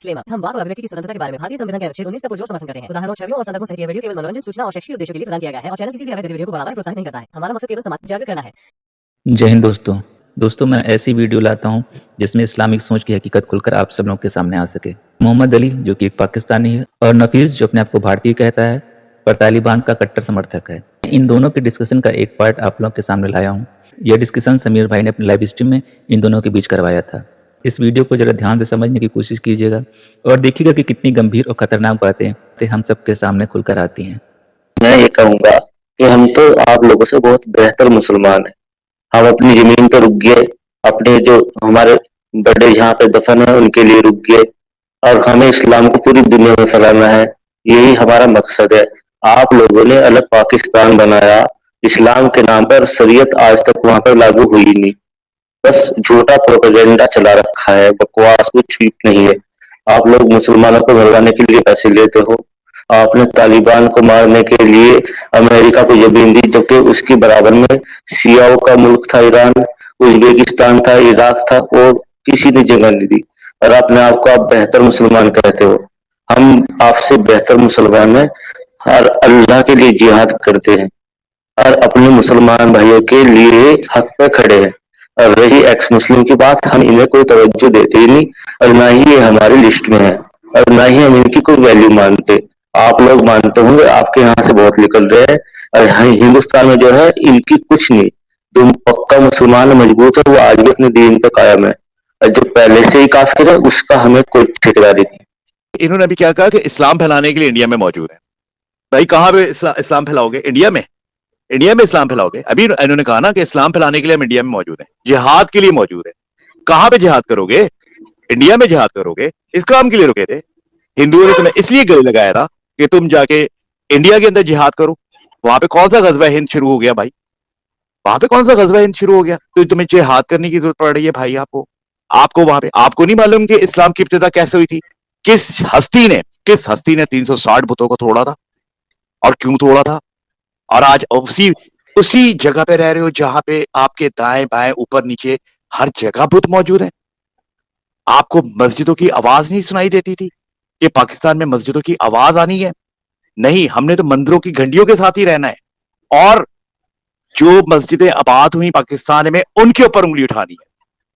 Disclaimer. हम वाक और अभिव्यक्ति की स्वतंत्रता के बारे में भारतीय संविधान के अनुच्छेद 19 का पुरजोर समर्थन करते हैं। उदाहरणों, छवियों और संदर्भों सहित यह वीडियो केवल मनोरंजन, सूचना और शैक्षिक उद्देश्यों के लिए प्रदान किया गया है और चैनल किसी भी अवैध गतिविधियों को बढ़ावा या प्रोत्साहित नहीं करता है। हमारा मकसद केवल समाज जागरूक करना है। जय हिंद दोस्तों मैं ऐसी वीडियो लाता हूं जिसमें इस्लामिक सोच की हकीकत खुलकर आप सब लोगों के सामने आ सके। मोहम्मद अली जो कि एक पाकिस्तानी है और नफीस जो अपने आप को भारतीय कहता है पर तालिबान का कट्टर समर्थक है। इन दोनों के डिस्कशन का एक पार्ट आप लोगों के सामने लाया हूं। यह डिस्कशन समीर भाई ने अपने लाइव स्ट्रीम में इन दोनों के बीच करवाया था। इस वीडियो को जरा ध्यान से समझने की कोशिश कीजिएगा और देखिएगा कि कितनी गंभीर और खतरनाक बातें हम सबके सामने खुलकर आती हैं। मैं ये कहूंगा कि हम तो आप लोगों से बहुत बेहतर मुसलमान हैं। हम अपनी जमीन पर रुक गए, अपने जो हमारे बड़े यहाँ पे दफन है उनके लिए रुक गए और हमें इस्लाम को पूरी दुनिया में फैलाना है। यही हमारा मकसद है। आप लोगों ने अलग पाकिस्तान बनाया, इस्लाम के नाम पर शरीयत आज तक वहां पर लागू हुई नहीं। बस झूठा प्रोपेगेंडा चला रखा है, बकवास कुछ भी नहीं है। आप लोग मुसलमानों को भगाने के लिए पैसे लेते हो। आपने तालिबान को मारने के लिए अमेरिका को जमीन दी, जबकि उसके बराबर में शियाओं का मुल्क था ईरान, उज्बेकिस्तान था, इराक था और किसी ने जगह नहीं दी। और अपने आप को आप बेहतर मुसलमान कहते हो। हम आपसे बेहतर मुसलमान हैं और अल्लाह के लिए जिहाद करते हैं और अपने मुसलमान भाइयों के लिए हक पे खड़े हैं। और रही एक्स मुस्लिम की बात, हम इन्हें कोई तवज्जो देते ही नहीं और ना ही ये हमारी लिस्ट में है और ना ही हम इनकी कोई वैल्यू मानते। आप लोग मानते होंगे, आपके यहाँ से बहुत निकल रहे हैं और हिंदुस्तान में जो है इनकी कुछ नहीं। जो पक्का मुसलमान मजबूत है वो आज भी अपने दीन पे कायम है और जो पहले से ही काफिर है उसका हमें कोई ठेकेदारी नहीं। इन्होंने अभी क्या कहा कि इस्लाम फैलाने के लिए इंडिया में मौजूद है। भाई कहां पे इस्लाम फैलाओगे? इंडिया में इस्लाम फैलाओगे? अभी इन्होंने कहा ना कि इस्लाम फैलाने के लिए हम इंडिया में मौजूद है, जिहाद के लिए मौजूद है। कहां पे जिहाद करोगे? इंडिया में जिहाद करोगे। इस काम के लिए रुके थे। हिंदुओं ने तुम्हें इसलिए गले लगाया था कि तुम जाके इंडिया के अंदर जिहाद करो। वहां पे कौन सा गजवा हिंद शुरू हो गया भाई? वहां पे कौन सा गजवा हिंद शुरू हो गया? तो तुम्हें जिहाद करने की जरूरत पड़ रही है भाई। आपको वहां पे आपको नहीं मालूम कि इस्लाम की इब्तिदा कैसे हुई थी? किस हस्ती ने 360 बुतों को तोड़ा था और क्यों तोड़ा था? और आज उसी जगह पे रह रहे हो जहां पे आपके दाएं बाएं ऊपर नीचे हर जगह बुत मौजूद है। आपको मस्जिदों की आवाज नहीं सुनाई देती थी कि पाकिस्तान में मस्जिदों की आवाज आनी है? नहीं, हमने तो मंदिरों की घंटियों के साथ ही रहना है और जो मस्जिदें आबाद हुई पाकिस्तान में उनके ऊपर उंगली उठानी है।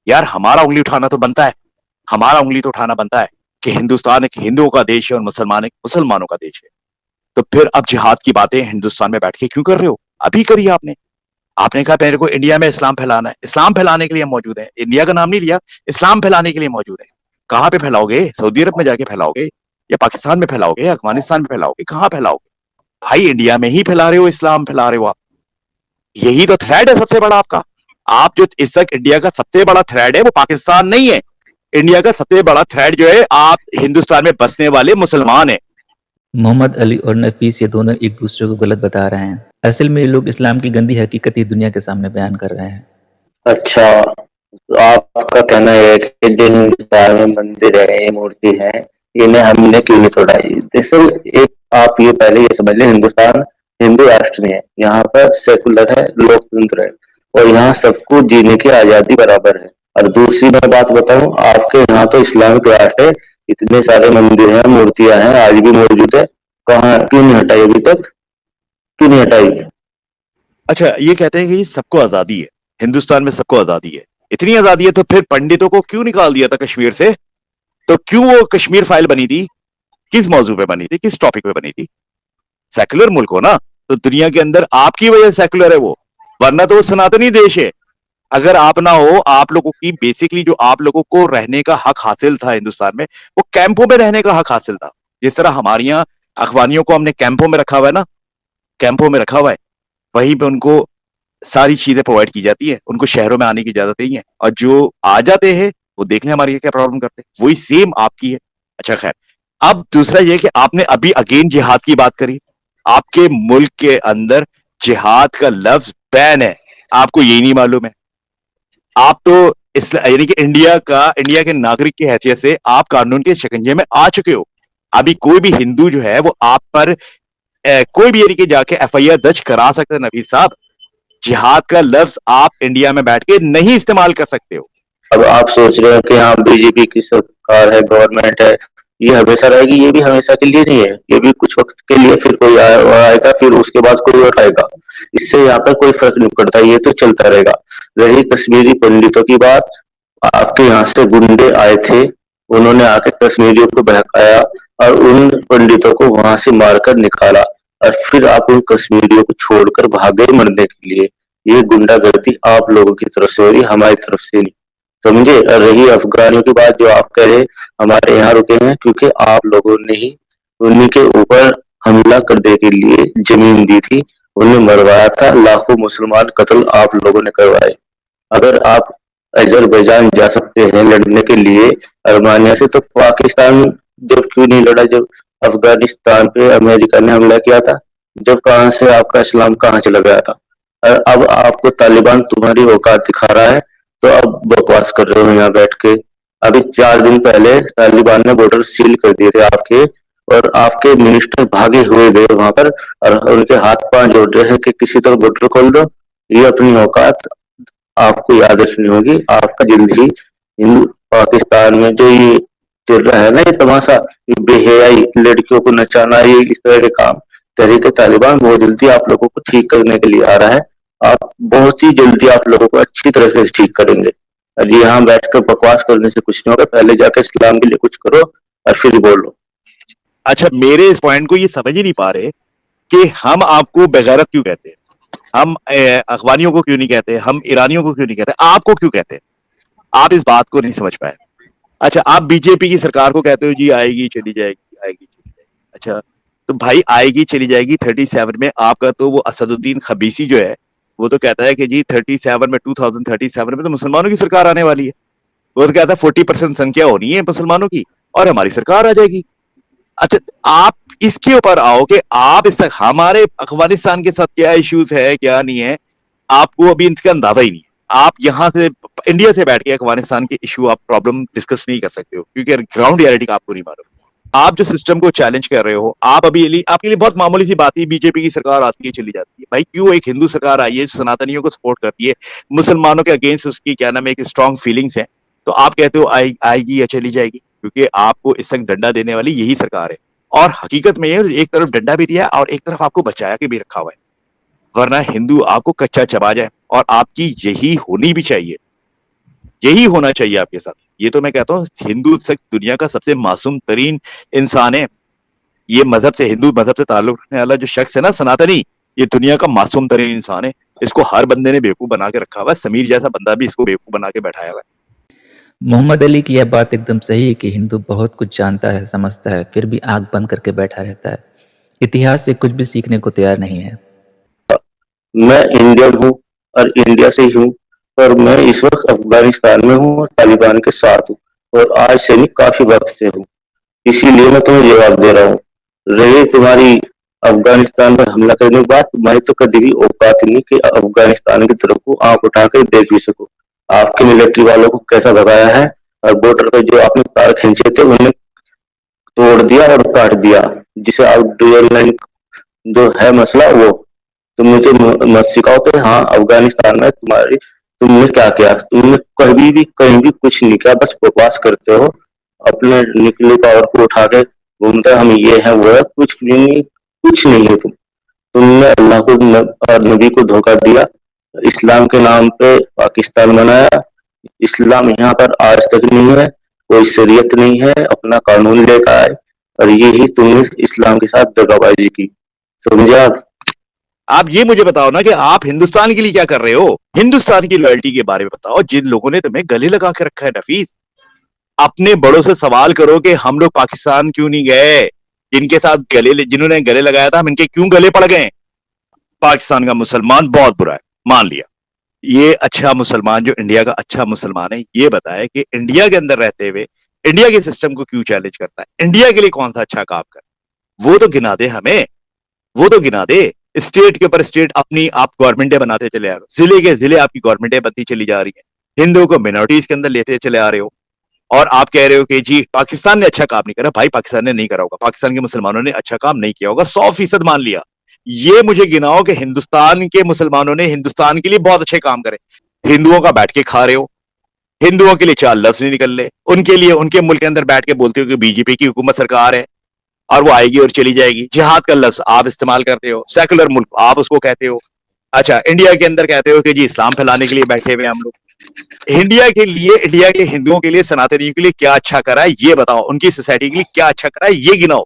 यार हमारा उंगली उठाना तो बनता है, हमारा उंगली तो उठाना बनता है कि हिंदुस्तान एक हिंदुओं का देश है और मुसलमान एक मुसलमानों का देश है। तो फिर अब जिहाद की बातें हिंदुस्तान में बैठ के क्यों कर रहे हो? अभी करिए। आपने कहा मेरे को इंडिया में इस्लाम फैलाना है। इस्लाम फैलाने के लिए मौजूद है। इंडिया का नाम नहीं लिया, इस्लाम फैलाने के लिए मौजूद है। कहां पे फैलाओगे? सऊदी अरब में जाके फैलाओगे या पाकिस्तान में फैलाओगे या अफगानिस्तान में फैलाओगे? कहां फैलाओगे भाई? इंडिया में ही फैला रहे हो, इस्लाम फैला रहे हो आप। यही तो थ्रेड है सबसे बड़ा आपका। आप जो इस वक्त इंडिया का सबसे बड़ा थ्रेड है वो पाकिस्तान नहीं है। इंडिया का सबसे बड़ा थ्रेड जो है आप हिंदुस्तान में बसने वाले मुसलमान है। मोहम्मद अली और नफीस ये दोनों एक दूसरे को गलत बता रहे हैं। असल में ये लोग इस्लाम की गंदी हकीकत ही दुनिया के सामने बयान कर रहे हैं। अच्छा, तो आपका कहना है कि जो हिंदुस्तान में मंदिर है, मूर्ति है, इन्हें हमने क्यों नहीं तोड़ाई? दरअसल एक आप ये पहले ये समझ लें, हिंदुस्तान हिंदू राष्ट्र में है। यहाँ पर सेकुलर है, लोकतंत्र है और यहाँ सबको जीने की आजादी बराबर है। और दूसरी मैं बात बताऊं, आपके यहाँ तो इस्लामिक राष्ट्र है, इतने सारे मंदिर हैं, मूर्तियां हैं, आज भी मौजूद है। कहाँ, क्यों नहीं हटाई अभी तक? क्यों नहीं हटाई? अच्छा, ये कहते हैं कि सबको आजादी है, हिंदुस्तान में सबको आजादी है। इतनी आजादी है तो फिर पंडितों को क्यों निकाल दिया था कश्मीर से? तो क्यों वो कश्मीर फाइल बनी थी? किस मौजू पे बनी थी? किस टॉपिक पे बनी थी? सेकुलर मुल्क हो ना, तो दुनिया के अंदर आपकी वजह से सेकुलर है वो, वरना तो वो सनातनी देश है। अगर आप ना हो, आप लोगों की बेसिकली जो आप लोगों को रहने का हक हासिल था हिंदुस्तान में, वो कैंपों में रहने का हक हासिल था। जिस तरह हमारे यहाँ अखबारियों को हमने कैंपों में रखा हुआ है ना, कैंपों में रखा हुआ है, वहीं पे उनको सारी चीजें प्रोवाइड की जाती है। उनको शहरों में आने की इजाजत नहीं है और जो आ जाते हैं वो देख लें हमारी क्या प्रॉब्लम करते हैं। वही सेम आपकी है। अच्छा खैर, अब दूसरा ये कि आपने अभी अगेन जिहाद की बात करी। आपके मुल्क के अंदर जिहाद का लफ्ज बैन है, आपको यही नहीं मालूम है। आप तो यानी कि इंडिया के नागरिक की हैसियत से आप कानून के शिकंजे में आ चुके हो। अभी कोई भी हिंदू जो है वो आप पर कोई भी यानी कि जाके FIR दर्ज करा सकते हैं। नबी साहब, जिहाद का लफ्ज आप इंडिया में बैठ के नहीं इस्तेमाल कर सकते हो। अब आप सोच रहे हो कि हाँ बीजेपी की सरकार है, गवर्नमेंट है, ये हमेशा रहेगी, ये भी हमेशा के लिए नहीं है, ये भी कुछ वक्त के लिए, फिर कोई आएगा, फिर उसके बाद कोई और आएगा। इससे यहाँ पर कोई फर्क नहीं पड़ता, ये तो चलता रहेगा। रही कश्मीरी पंडितों की बात, आपके यहाँ से गुंडे आए थे, उन्होंने आके कश्मीरियों को बहकाया और उन पंडितों को वहां से मारकर निकाला, और फिर आप उन कश्मीरियों को छोड़कर भागे मरने के लिए। ये गुंडागर्दी आप लोगों की तरफ से हो रही, हमारी तरफ से नहीं, समझे। और रही अफगानियों की बात, जो आप कह रहे हमारे यहाँ रुके हैं, क्योंकि आप लोगों ने ही उन्हीं के ऊपर हमला करने के लिए जमीन दी थी, उन्हें मरवाया था, लाखों मुसलमान कत्ल आप लोगों ने करवाए। अगर आप अजरबैजान जा सकते हैं लड़ने के लिए अर्मानिया से, तो पाकिस्तान जब क्यों नहीं लड़ा, जब अफगानिस्तान पे अमेरिका ने हमला किया था, जब कहां से आपका इस्लाम कहां चला गया था। और अब आपको तालिबान तुम्हारी औकात दिखा रहा है, तो अब बकवास कर रहे हो यहाँ बैठ के। अभी 4 दिन पहले तालिबान ने बॉर्डर सील कर दिए थे आपके, और आपके मिनिस्टर भागे हुए गए वहां पर, और उनके हाथ पांव जोड़ रहे हैं कि किसी तरह बॉर्डर खोल दो। ये अपनी औकात आपको याद रखनी होगी। आपका जल्द ही हिंदू पाकिस्तान में जो ये चल रहा है ना, ये तमाशा, ये बेहयाई, लड़कियों को नचाना, ये इस तरह के काम, तहरीक तालिबान बहुत जल्दी आप लोगों को ठीक करने के लिए आ रहा है। आप बहुत ही जल्दी आप लोगों को अच्छी तरह से ठीक करेंगे। और ये यहाँ बैठकर बकवास करने से कुछ नहीं होगा, पहले जाकर इस्लाम के लिए कुछ करो और फिर बोलो। अच्छा, मेरे इस पॉइंट को ये समझ ही नहीं पा रहे कि हम आपको बेगैरत क्यों कहते हैं, हम अफगानियों को क्यों नहीं कहते, हम ईरानियों को क्यों नहीं कहते, आपको क्यों कहते हैं? आप इस बात को नहीं समझ पाए। अच्छा, आप बीजेपी की सरकार को कहते हो जी आएगी चली जाएगी, आएगी चली जाएगी। अच्छा, तो भाई आएगी चली जाएगी 37 में, आपका तो वो असदुद्दीन खबीसी जो है वो तो कहता है कि जी 37 में 2037 में तो मुसलमानों की सरकार आने वाली है। वो तो कहता है 40% संख्या होनी है मुसलमानों की और हमारी सरकार आ जाएगी। अच्छा, आप इसके ऊपर आओ कि आप इस तक हमारे अफगानिस्तान के साथ क्या इश्यूज है क्या नहीं है, आपको अभी इसका अंदाजा ही नहीं है। आप यहां से इंडिया से बैठ के अफगानिस्तान के इशू आप प्रॉब्लम डिस्कस नहीं कर सकते हो, क्योंकि ग्राउंड रियलिटी का आपको नहीं मालूम। आप जो सिस्टम को चैलेंज कर रहे हो, आप अभी आपके लिए बहुत मामूली सी बात है, बीजेपी की सरकार आती है चली जाती है। भाई क्यों एक हिंदू सरकार आई है जो सनातनियों को सपोर्ट करती है, मुसलमानों के अगेंस्ट उसकी क्या नाम है एक स्ट्रॉन्ग फीलिंग्स है, तो आप कहते हो आएगी या चली जाएगी, क्योंकि आपको इस तक डंडा देने वाली यही सरकार है। और हकीकत में एक तरफ डंडा भी दिया और एक तरफ आपको बचाया के भी रखा हुआ है, वरना हिंदू आपको कच्चा चबा जाए। और आपकी यही होनी भी चाहिए, यही होना चाहिए आपके साथ। ये तो मैं कहता हूँ हिंदू दुनिया का सबसे मासूम तरीन इंसान है। ये मजहब से, हिंदू मजहब से ताल्लुक रखने वाला जो शख्स है ना, सनातनी, ये दुनिया का मासूम तरीन इंसान है। इसको हर बंदे ने बेवकूफ बना के रखा हुआ है, समीर जैसा बंदा भी इसको बेवकूफ बना के बैठाया हुआ है। मोहम्मद अली की यह बात एकदम सही है कि हिंदू बहुत कुछ जानता है, समझता है, फिर भी आंख बंद करके बैठा रहता है, इतिहास से कुछ भी सीखने को तैयार नहीं है। मैं इंडियन हूँ और इंडिया से ही हूँ, पर मैं इस वक्त अफगानिस्तान में हूँ और तालिबान के साथ हूँ, और आज से नहीं काफी वक्त से हूँ, इसीलिए मैं तुम्हें जवाब दे रहा हूँ। रही तुम्हारी अफगानिस्तान पर हमला करने की बात, तुम्हारी तो कभी भी औकात नहीं कि अफगानिस्तान की तरफ को आंख उठाकर देख भी सको। आपके मिलिट्री वालों को कैसा भगाया है, और बॉर्डर पे जो आपने तार खींचे थे उन्हें तोड़ दिया और काट दिया, जिसे आप ड्यूअल लाइन जो है मसला, वो तुम मुझे मत सिखाओ कि हाँ अफगानिस्तान में तुमने क्या किया। तुमने कहीं भी कुछ नहीं किया, बस बकवास करते हो, अपने निकली पावर को उठा के घूमते, हम ये है वो है, कुछ नहीं है। तुमने अल्लाह को और नबी को धोखा दिया, इस्लाम के नाम पे पाकिस्तान बनाया। इस्लाम यहाँ पर आज तक नहीं है, कोई शरीयत नहीं है, अपना कानून लेकर आए, और यही तुमने इस्लाम के साथ दगाबाजी की, समझे आप। आप ये मुझे बताओ ना कि आप हिंदुस्तान के लिए क्या कर रहे हो, हिंदुस्तान की लॉयल्टी के बारे में बताओ। जिन लोगों ने तुम्हें गले लगा के रखा है नफीस, अपने बड़ों से सवाल करो कि हम लोग पाकिस्तान क्यों नहीं गए, जिनके साथ जिन्होंने गले लगाया था हम इनके क्यों गले पड़ गए। पाकिस्तान का मुसलमान बहुत बुरा है, मान लिया। ये अच्छा मुसलमान जो इंडिया का अच्छा मुसलमान है, ये बताए कि इंडिया के अंदर रहते हुए इंडिया के सिस्टम को क्यों चैलेंज करता है, इंडिया के लिए कौन सा अच्छा काम कर, वो तो गिना दे हमें, वो तो गिना दे। स्टेट के ऊपर स्टेट अपनी आप गवर्नमेंटें बनाते चले आ रहे हो, जिले के जिले आपकी गवर्नमेंटें बनती चली जा रही है, हिंदुओं को मिनोरिटीज के अंदर लेते चले आ रहे हो, और आप कह रहे हो कि जी पाकिस्तान ने अच्छा काम नहीं करा। भाई पाकिस्तान ने नहीं करा होगा, पाकिस्तान के मुसलमानों ने अच्छा काम नहीं किया होगा, 100% मान लिया। ये मुझे गिनाओ कि हिंदुस्तान के मुसलमानों ने हिंदुस्तान के लिए बहुत अच्छे काम करे। हिंदुओं का बैठ के खा रहे हो, हिंदुओं के लिए चार लफ्ज नहीं निकल रहे, उनके लिए उनके मुल्क के अंदर बैठ के बोलते हो कि बीजेपी की हुकूमत सरकार है और वो आएगी और चली जाएगी। जिहाद का लफ्ज आप इस्तेमाल करते हो, सेकुलर मुल्क आप उसको कहते हो। अच्छा, इंडिया के अंदर कहते हो कि जी इस्लाम फैलाने के लिए बैठे हुए हम लोग। इंडिया के लिए, इंडिया के हिंदुओं के लिए, सनातनियों के लिए क्या अच्छा करा है ये बताओ, उनकी सोसाइटी के लिए क्या अच्छा करा है ये गिनाओ।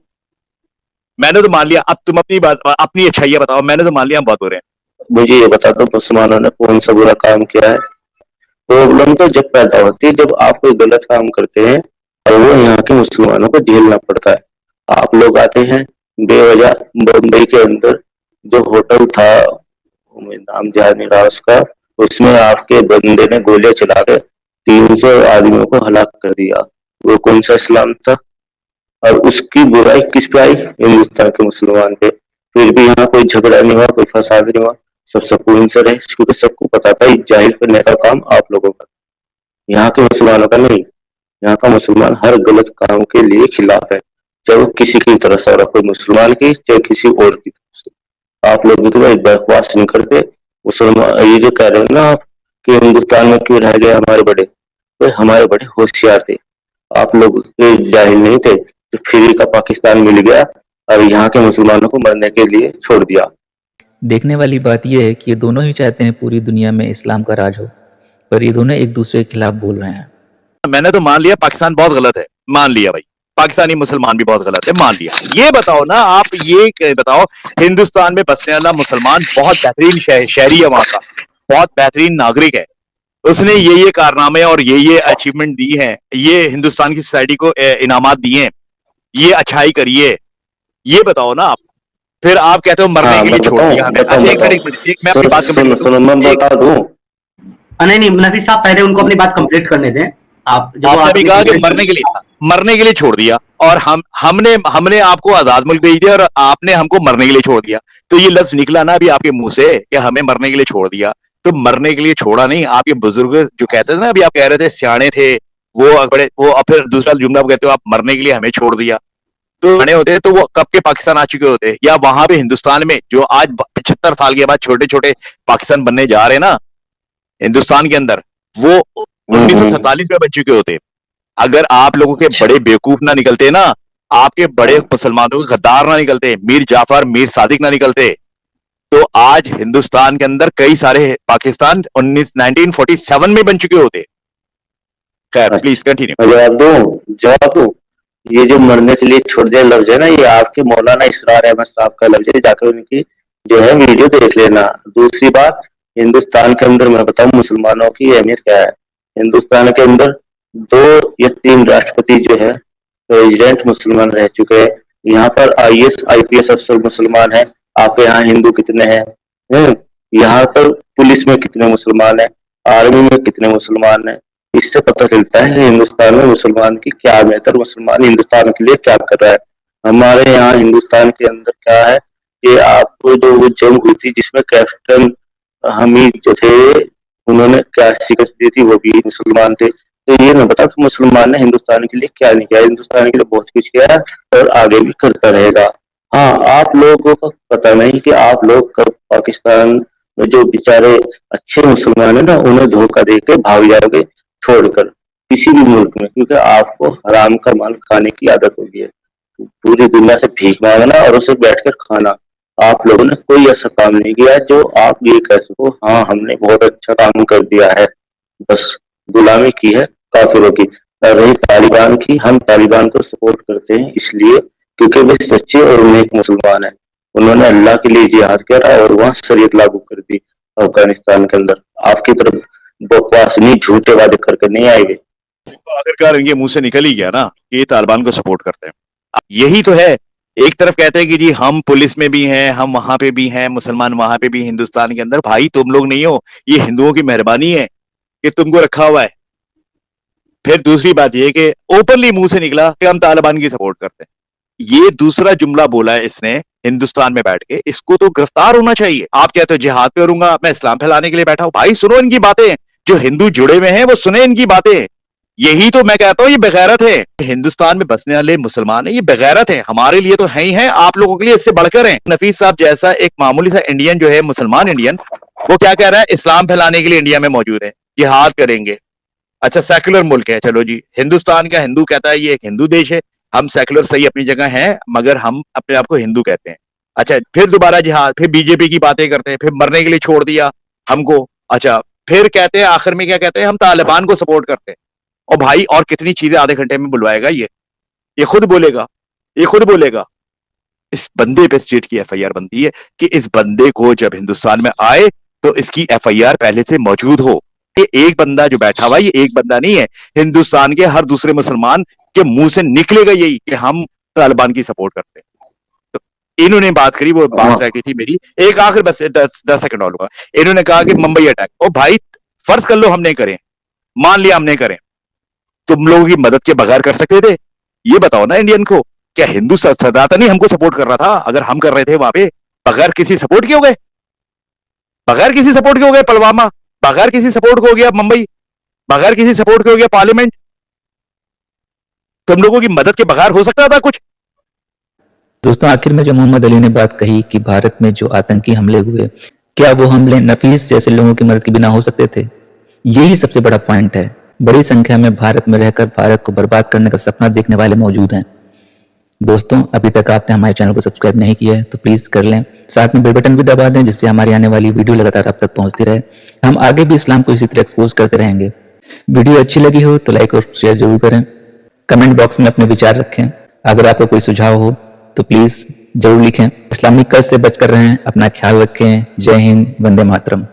मैंने तो मान लिया, अब तुम अपनी बात, अपनी अच्छाइयां बताओ। मैंने तो मान लिया हम बात हो रहे हैं। मुझे ये बता दो मुसलमानों ने कौन सा बुरा काम किया है। प्रॉब्लम तो जब पैदा होती है जब आप कोई गलत काम करते हैं और वो यहाँ के मुसलमानों को झेलना पड़ता है। आप लोग आते हैं बेवजह, बम्बई के अंदर जो होटल था, मुझे नाम याद नहीं रहा उसका, उसमें आपके बंदे ने गोलियां चला के 300 आदमियों को हलाक कर दिया। वो कौन सा इस्लाम था? और उसकी बुराई किस पे आई? हिंदुस्तान के मुसलमान पे। फिर भी यहाँ कोई झगड़ा नहीं हुआ, कोई फसाद नहीं हुआ, सब सुकून से रहे, क्योंकि सबको पता था ये जाहिल करने का काम आप लोगों का, यहाँ के मुसलमानों का नहीं। यहाँ का मुसलमान हर गलत काम के लिए खिलाफ है, चाहे वो किसी की तरफ से हो रहा, कोई मुसलमान की चाहे किसी और की तरफ से। आप लोग भी तो भाई बकवास नहीं करते। मुसलमान ये जो कह रहे हो ना आप कि हिंदुस्तान में क्यों रह गए हमारे बड़े, तो हमारे बड़े होशियार थे, आप लोग जाहिल नहीं थे। तो फ्री का पाकिस्तान मिल गया और यहाँ के मुसलमानों को मरने के लिए छोड़ दिया। देखने वाली बात यह है कि ये दोनों ही चाहते हैं पूरी दुनिया में इस्लाम का राज हो, पर ये दोनों एक दूसरे के खिलाफ बोल रहे हैं। मैंने तो मान लिया पाकिस्तान बहुत गलत है, मान लिया भाई, पाकिस्तानी मुसलमान भी बहुत गलत है, मान लिया। ये बताओ ना, आप ये बताओ, हिंदुस्तान में बसने वाला मुसलमान बहुत बेहतरीन शहरी है, वहां का बहुत बेहतरीन नागरिक है, उसने ये कारनामे और ये अचीवमेंट दी है, ये हिंदुस्तान की सोसाइटी को इनामात दिए हैं, ये अच्छाई करिए, ये बताओ ना आप। फिर आप कहते हो मरने के लिए छोड़ दिया हमें। अच्छा, एक मिनट, मैं अपनी बात कंप्लीट बता दूं। नहीं नफीस साहब, पहले उनको अपनी बात कंप्लीट करने दें। आपने भी कहा कि मरने के लिए छोड़ दिया, और हमने आपको आजाद मुल्क भेज दिया और आपने हमको मरने के लिए छोड़ दिया। तो ये लफ्ज निकला ना अभी आपके मुंह से कि हमें मरने के लिए छोड़ दिया, तो मरने के लिए छोड़ा नहीं। आपके बुजुर्ग जो कहते थे ना, अभी आप कह रहे थे सियाने थे वो बड़े, वो और फिर दूसरा जुमला कहते हो आप मरने के लिए हमें छोड़ दिया, तो बड़े होते तो वो कब के पाकिस्तान आ चुके होते। या वहां पे हिंदुस्तान में जो आज 75 साल के बाद छोटे छोटे पाकिस्तान बनने जा रहे हैं ना हिंदुस्तान के अंदर, वो 1947 में बन चुके होते। अगर आप लोगों के बड़े बेवकूफ ना निकलते ना, आपके बड़े मुसलमानों के गद्दार ना निकलते, मीर जाफर मीर सादिक ना निकलते, तो आज हिंदुस्तान के अंदर कई सारे पाकिस्तान 1947 में बन चुके होते। खैर, प्लीज कंटिन्यू। जवाब दो। ये जो मरने के लिए छोड़ दिया लफ्ज है ना, ये आपके मौलाना इसरार अहमद साहब का लफ्ज है, जाकर उनकी जो है वीडियो देख लेना। दूसरी बात, हिंदुस्तान के अंदर मैं बताऊं मुसलमानों की अहमियत क्या है। हिंदुस्तान के अंदर 2 या 3 राष्ट्रपति जो है प्रेसिडेंट मुसलमान रह चुके हैं। यहाँ पर IAS IPS अफसर मुसलमान है। आपके यहाँ हिंदू कितने हैं? यहाँ पर पुलिस में कितने मुसलमान है, आर्मी में कितने मुसलमान है? इससे पता चलता है हिंदुस्तान में मुसलमान की क्या अहमियत है, मुसलमान हिंदुस्तान के लिए क्या कर रहा है। हमारे यहाँ हिंदुस्तान के अंदर क्या है कि आपको जो वो जंग हुई थी जिसमें कैप्टन हमीद जो थे उन्होंने क्या शिकस्त दी थी, वो भी मुसलमान थे। तो ये ना बता कि मुसलमान ने हिंदुस्तान के लिए क्या नहीं किया। हिंदुस्तान के लिए बहुत कुछ किया और आगे भी करता रहेगा। हाँ, आप लोगों को पता नहीं कि आप लोग कब पाकिस्तान में जो बेचारे अच्छे मुसलमान है ना, उन्हें धोखा देके भाग जाओगे छोड़कर किसी भी मुल्क में, क्योंकि आपको हराम का माल खाने की आदत होगी है। पूरी दुनिया से भीख मांगना और उसे बैठकर खाना। आप लोगों ने कोई ऐसा काम नहीं किया जो आप ये कह सको हाँ हमने बहुत अच्छा काम कर दिया है। बस गुलामी की है काफिरों की। रही तालिबान की, हम तालिबान को सपोर्ट करते हैं इसलिए क्योंकि वे सच्चे और नेक मुसलमान हैं। उन्होंने अल्लाह के लिए जिहाद करा और वहां शरीयत लागू कर दी अफगानिस्तान के अंदर। आपकी तरफ बकवास नहीं, झूठे वादे करके नहीं आएंगे। तो आखिरकार इनके मुंह से निकल ही गया ना कि ये तालिबान को सपोर्ट करते हैं। यही तो है, एक तरफ कहते हैं कि जी हम पुलिस में भी हैं, हम वहां पे भी हैं, मुसलमान वहां पे भी हिंदुस्तान के अंदर। भाई तुम लोग नहीं हो, ये हिंदुओं की मेहरबानी है कि तुमको रखा हुआ है। फिर दूसरी बात ये कि ओपनली मुंह से निकला कि हम तालिबान की सपोर्ट करते हैं। ये दूसरा जुमला बोला है इसने हिंदुस्तान में बैठ के, इसको तो गिरफ्तार होना चाहिए। आप कहते हो जिहाद करूंगा, मैं इस्लाम फैलाने के लिए बैठा हूं। भाई सुनो इनकी बातें, जो हिंदू जुड़े हुए हैं वो सुने इनकी बातें। यही तो मैं कहता हूं ये बेगैरत है। हिंदुस्तान में बसने वाले मुसलमान है, ये बेगैरत है। हमारे लिए तो है ही है, आप लोगों के लिए इससे बढ़कर हैं। नफीस साहब जैसा एक मामूली सा इंडियन जो है, मुसलमान इंडियन, वो क्या कह रहा है, इस्लाम फैलाने के लिए इंडिया में मौजूद है, जिहाद करेंगे। अच्छा सेक्युलर मुल्क है, चलो जी, हिंदुस्तान का हिंदू कहता है ये एक हिंदू देश है, हम सेक्युलर सही अपनी जगह हैं, मगर हम अपने आप को हिंदू कहते हैं। अच्छा, फिर दोबारा जिहाद, फिर बीजेपी की बातें करते हैं, फिर मरने के लिए छोड़ दिया हमको। अच्छा, फिर कहते हैं आखिर में क्या कहते हैं, हम तालिबान को सपोर्ट करते हैं। और भाई और कितनी चीजें आधे घंटे में बुलवाएगा ये खुद बोलेगा, ये खुद बोलेगा। इस बंदे पे स्टेट की एफआईआर बनती है कि इस बंदे को जब हिंदुस्तान में आए तो इसकी एफआईआर पहले से मौजूद हो। ये एक बंदा जो बैठा हुआ, ये एक बंदा नहीं है, हिंदुस्तान के हर दूसरे मुसलमान के मुंह से निकलेगा यही कि हम तालिबान की सपोर्ट करते हैं। तो इन्होंने बात करी, वो बात रह गई थी मेरी, एक आखिर बस 10 सेकंड और लूंगा। इन्होंने कहा कि मुंबई अटैक, ओ भाई फर्ज कर लो हमने करें, मान लिया हमने करें, तुम लोगों की मदद के बगैर कर सकते थे? ये बताओ ना इंडियन को, क्या हिंदू सनातनी हमको सपोर्ट कर रहा था अगर हम कर रहे थे वहां पे? बगैर किसी सपोर्ट के हो गए, बगैर किसी सपोर्ट के हो गए पुलवामा, बगैर किसी सपोर्ट के हो गया मुंबई, बगैर किसी सपोर्ट के हो गया पार्लियामेंट। तुम लोगों की मदद के बगैर हो सकता था कुछ? दोस्तों, आखिर में जो मोहम्मद अली ने बात कही कि भारत में जो आतंकी हमले हुए, क्या वो हमले नफीस जैसे लोगों की मदद के बिना हो सकते थे? यही सबसे बड़ा पॉइंट है। बड़ी संख्या में भारत में रहकर भारत को बर्बाद करने का सपना देखने वाले मौजूद हैं। दोस्तों, अभी तक आपने हमारे चैनल को सब्सक्राइब नहीं किया है तो प्लीज कर लें, साथ में बेल बटन भी दबा दें जिससे हमारी आने वाली वीडियो लगातार आप तक पहुंचती रहे। हम आगे भी इस्लाम को इसी तरह एक्सपोज करते रहेंगे। वीडियो अच्छी लगी हो तो लाइक और शेयर जरूर करें। कमेंट बॉक्स में अपने विचार रखें। अगर आपको कोई सुझाव हो तो प्लीज जरूर लिखें। इस्लामिक कर्ज से बचकर रहें, अपना ख्याल रखें। जय हिंद, वंदे मातरम।